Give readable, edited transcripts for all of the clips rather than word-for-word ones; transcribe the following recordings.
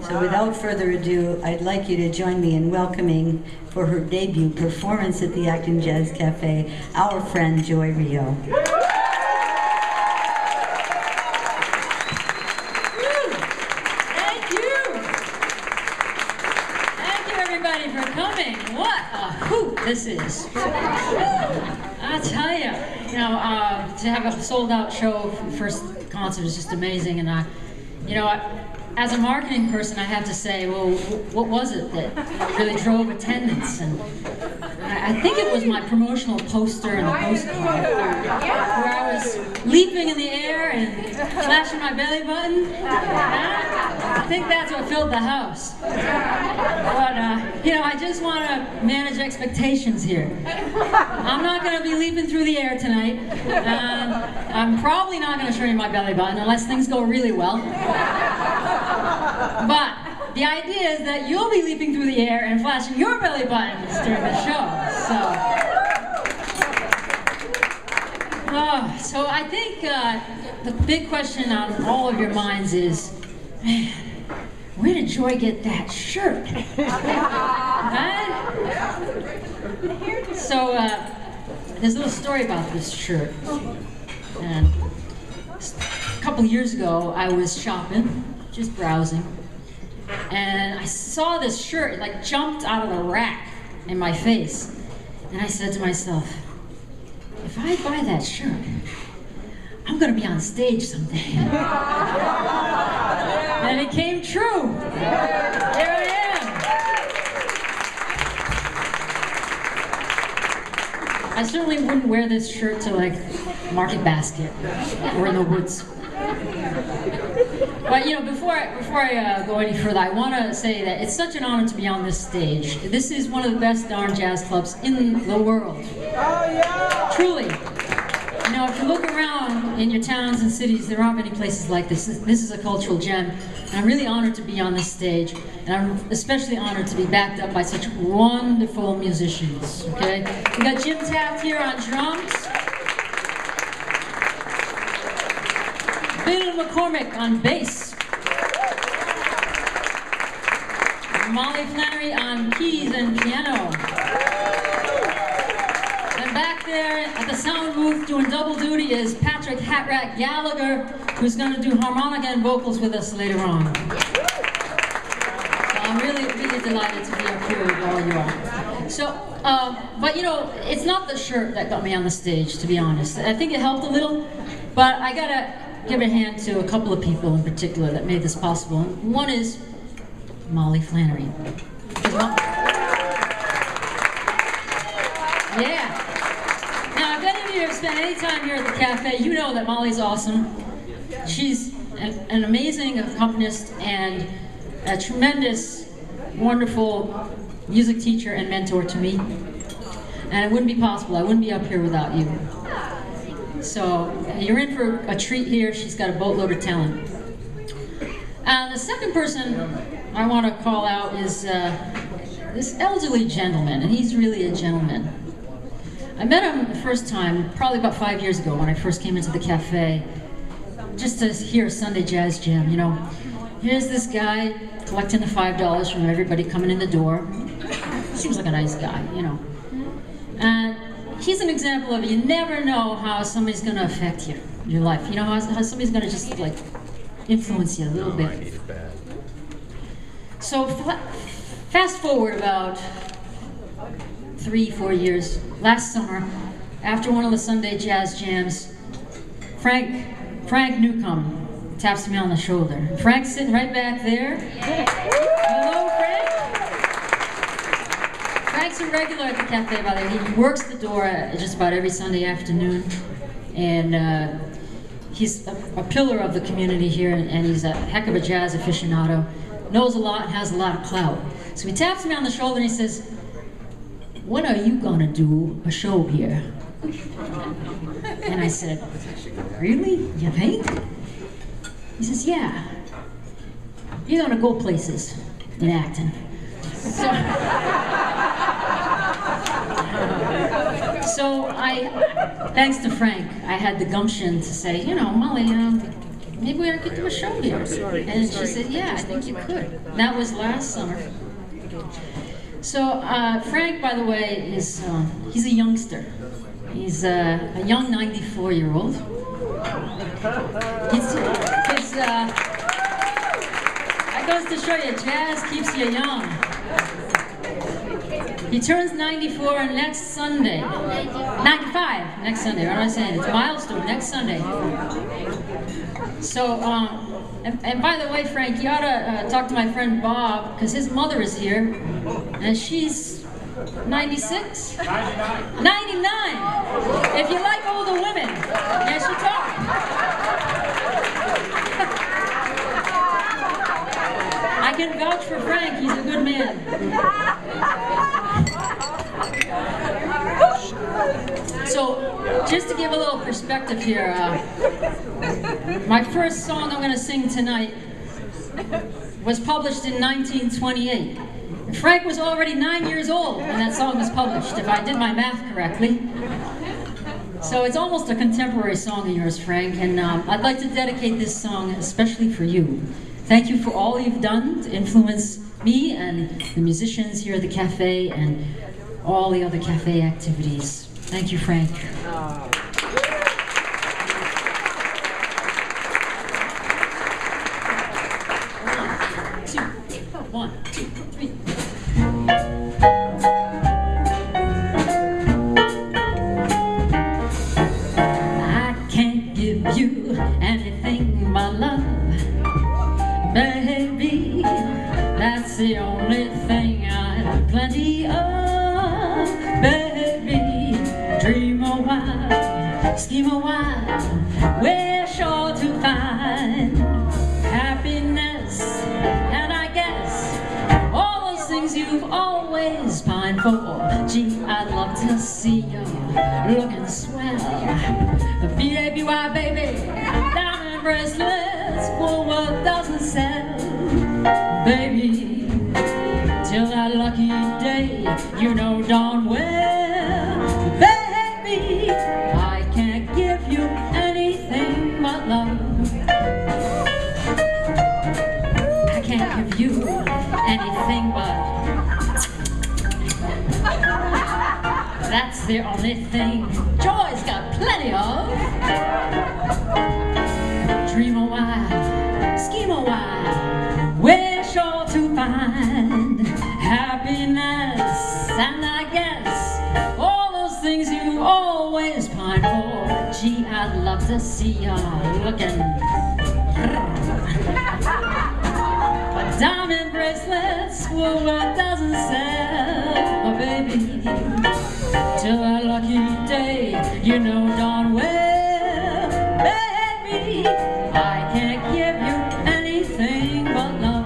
So without further ado, I'd like you to join me in welcoming, for her debut performance at the Acton Jazz Cafe, our friend Joy Rio. For coming. What a hoot this is. I tell you, to have a sold-out show for the first concert is just amazing. And as a marketing person, I have to say, well, what was it that really drove attendance? And I think it was my promotional poster and the postcard, where I was leaping in the air and flashing my belly button. I think that's what filled the house. But, I just want to manage expectations here. I'm not going to be leaping through the air tonight. And I'm probably not going to show you my belly button unless things go really well. But the idea is that you'll be leaping through the air and flashing your belly buttons during the show. So I think the big question on all of your minds is, man, where did Joy get that shirt? Right? So there's a little story about this shirt. And a couple years ago, I was shopping, just browsing, and I saw this shirt, it like jumped out of the rack in my face. And I said to myself, if I buy that shirt, I'm gonna be on stage someday. And it came true. Here I am. I certainly wouldn't wear this shirt to like Market Basket or in the woods. But before I go any further, I want to say that it's such an honor to be on this stage. This is one of the best darn jazz clubs in the world. Oh, yeah. Truly. If you look around in your towns and cities, there aren't many places like this. This is a cultural gem. And I'm really honored to be on this stage. And I'm especially honored to be backed up by such wonderful musicians. Okay? We got Jim Taft here on drums. Bill McCormick on bass. Molly Flannery on keys and piano. And back there at the sound booth doing double duty is Patrick Hat-Rat Gallagher, who's going to do harmonica and vocals with us later on. So I'm really, really delighted to be up here with all you all. So, but it's not the shirt that got me on the stage, to be honest. I think it helped a little, but I gotta give a hand to a couple of people in particular that made this possible. One is Molly Flannery. Yeah. Now, if any of you have spent any time here at the cafe, you know that Molly's awesome. She's an amazing accompanist and a tremendous, wonderful music teacher and mentor to me. And it wouldn't be possible. I wouldn't be up here without you. So you're in for a treat here. She's got a boatload of talent. And the second person I want to call out is this elderly gentleman, and he's really a gentleman. I met him the first time probably about 5 years ago when I first came into the cafe, just to hear a Sunday jazz jam. Here's this guy collecting the $5 from everybody coming in the door. Seems like a nice guy, And he's an example of you never know how somebody's going to affect your life. How somebody's going to just like influence you a little bit. So fast forward about 3-4 years. Last summer, after one of the Sunday jazz jams, Frank Newcomb taps me on the shoulder. Frank's sitting right back there. Hello, Frank. Frank's a regular at the cafe, by the way. He works the door just about every Sunday afternoon, and he's a pillar of the community here, and he's a heck of a jazz aficionado. Knows a lot and has a lot of clout. So he taps me on the shoulder and he says, "When are you gonna do a show here?" And I said, "Really? You think?" He says, "Yeah. You're gonna go places in Acton." So thanks to Frank, I had the gumption to say, Molly, maybe we could do a show here. And she said, yeah, I think you could. That was last summer. So Frank, by the way, is he's a youngster. He's a young 94-year-old. That goes to show you, jazz keeps you young. He turns 94 next Sunday. 95 next Sunday, what am I saying? It's a milestone, next Sunday. So, and by the way, Frank, you ought to talk to my friend Bob, because his mother is here, and she's 96? 99. 99! If you like older women, yes, you talk. I can vouch for Frank, he's a good man. So, just to give a little perspective here, my first song I'm going to sing tonight was published in 1928. Frank was already 9 years old when that song was published, if I did my math correctly. So it's almost a contemporary song of yours, Frank, and I'd like to dedicate this song especially for you. Thank you for all you've done to influence me and the musicians here at the cafe and all the other cafe activities. Thank you, Frank. One, two, three. I can't give you anything but love, baby. That's the only thing I have plenty of, baby. Dream a while, scheme a while, we're sure to find happiness, and I guess all those things you've always pined for. Gee, I'd love to see you looking swell. B-A-B-Y, baby, diamond bracelets, for what doesn't sell, baby. Till that lucky day, you know darn well, baby, I can't give you anything but love. I can't give you anything but, that's the only thing Joy's got plenty of. Dream a while, scheme a while, we're sure to find happiness, and I guess all those things you always pine for. Gee, I'd love to see you looking. But diamond bracelets, well, what doesn't sell, baby? Till that lucky day, you know darn well, baby, I can't give you anything but love.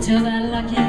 till that lucky